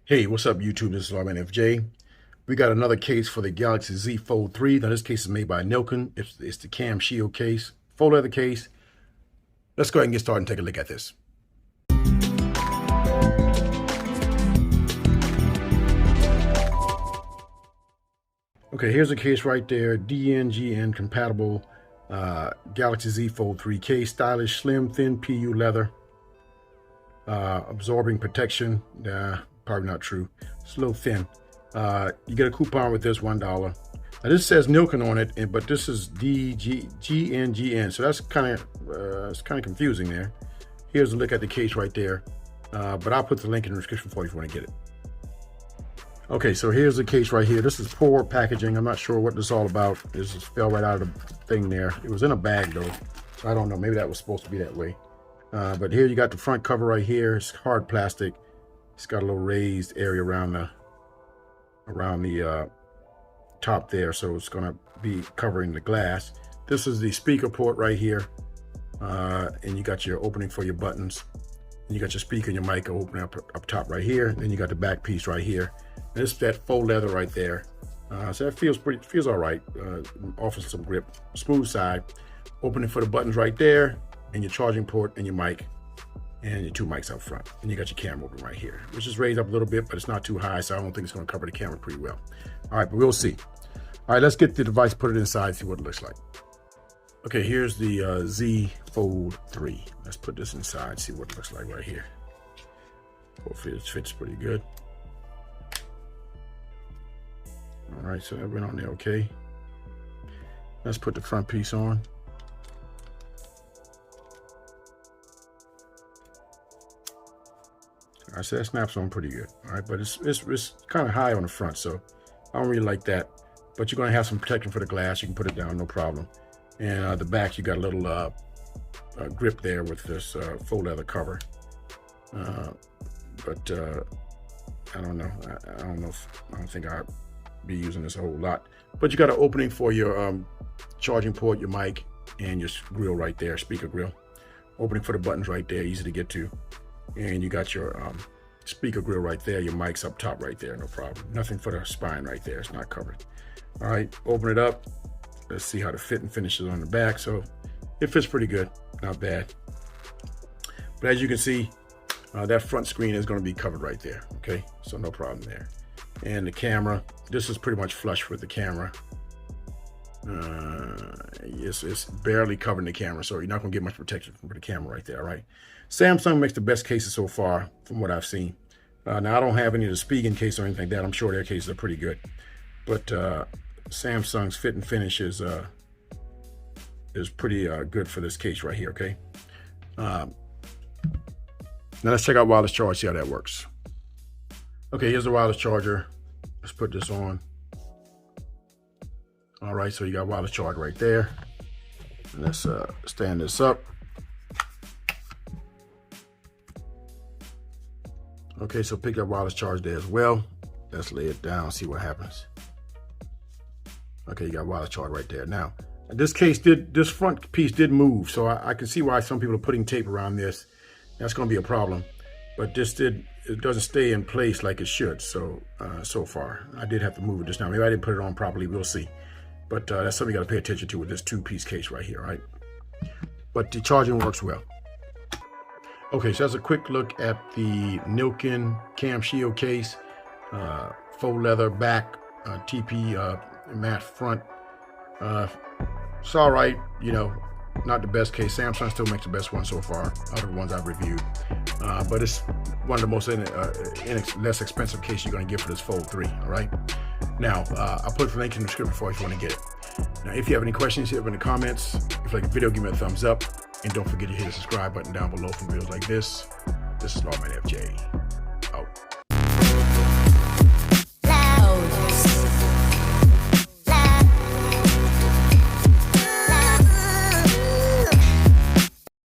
Hey, what's up YouTube? This is Lawman FJ. We got another case for the Galaxy Z Fold 3. Now this case is made by Nilken. It's the cam shield case, full leather case. Let's go ahead and get started and take a look at this. Okay, here's a case right there. DNGN compatible Galaxy Z Fold 3 case. Stylish, slim, thin PU leather. Absorbing protection. Probably not true. It's a little thin. You get a coupon with this, $1. Now this says Nilken on it, but this is DGNGN, so that's kind of confusing there. Here's a look at the case right there, but I'll put the link in the description for you if you want to get it. Okay, so here's the case right here. This is poor packaging. I'm not sure what this is all about. This just fell right out of the thing there. It was in a bag though, so I don't know. Maybe that was supposed to be that way. But here you got the front cover right here. It's hard plastic. It's got a little raised area around the top there, so it's going to be covering the glass. This is the speaker port right here, and you got your opening for your buttons. And you got your speaker and your mic opening up top right here. Then you got the back piece right here. And this is that faux leather right there. So that feels all right. Offers some grip, smooth side. Opening for the buttons right there, and your charging port and your mic, and your two mics up front. And you got your camera open right here, which is raised up a little bit, but it's not too high, so I don't think it's going to cover the camera pretty well. All right, but we'll see. All right, let's get the device, put it inside, see what it looks like. Okay, here's the Z Fold 3. Let's put this inside, see what it looks like right here. Hopefully it fits pretty good. All right, so that went on there okay. Let's put the front piece on. I said that snaps on pretty good. All right, but it's kind of high on the front, so I don't really like that. But you're going to have some protection for the glass. You can put it down, no problem. And the back, you got a little grip there with this faux leather cover. But I don't know. I don't think I'll be using this a whole lot. But you got an opening for your charging port, your mic, and your grill right there, speaker grill. Opening for the buttons right there, easy to get to. And you got your speaker grill right there, your mic's up top right there, no problem. Nothing for the spine right there, it's not covered. All right, open it up. Let's see how the fit and finish is on the back. So it fits pretty good, not bad. But as you can see, that front screen is going to be covered right there, okay? So no problem there. And the camera, this is pretty much flush with the camera. It's barely covering the camera, so you're not going to get much protection from the camera right there, all right? Samsung makes the best cases so far from what I've seen. Now, I don't have any of the Spigen case or anything like that. I'm sure their cases are pretty good. But Samsung's fit and finish is pretty good for this case right here, okay? Now let's check out wireless charge, see how that works. Okay, here's the wireless charger. Let's put this on. All right, so you got wireless charge right there. And let's stand this up. Okay, so pick up wireless charge there as well. Let's lay it down, see what happens. Okay, you got wireless charge right there. Now, this front piece did move, so I can see why some people are putting tape around this. That's going to be a problem. But it doesn't stay in place like it should. So so far, I did have to move it just now. Maybe I didn't put it on properly. We'll see. But that's something you got to pay attention to with this two-piece case right here, right? But the charging works well. Okay, so that's a quick look at the Nilken cam shield case, faux leather back, TP matte front. It's all right, you know, not the best case. Samsung still makes the best one so far, out of the ones I've reviewed. But it's one of the most less expensive case you're going to get for this Fold 3, all right? Now, I'll put the link in the description for you if you want to get it. Now, if you have any questions, hit up in the comments. If you like the video, give me a thumbs up. And don't forget to hit the subscribe button down below for videos like this. This is Lawman FJ.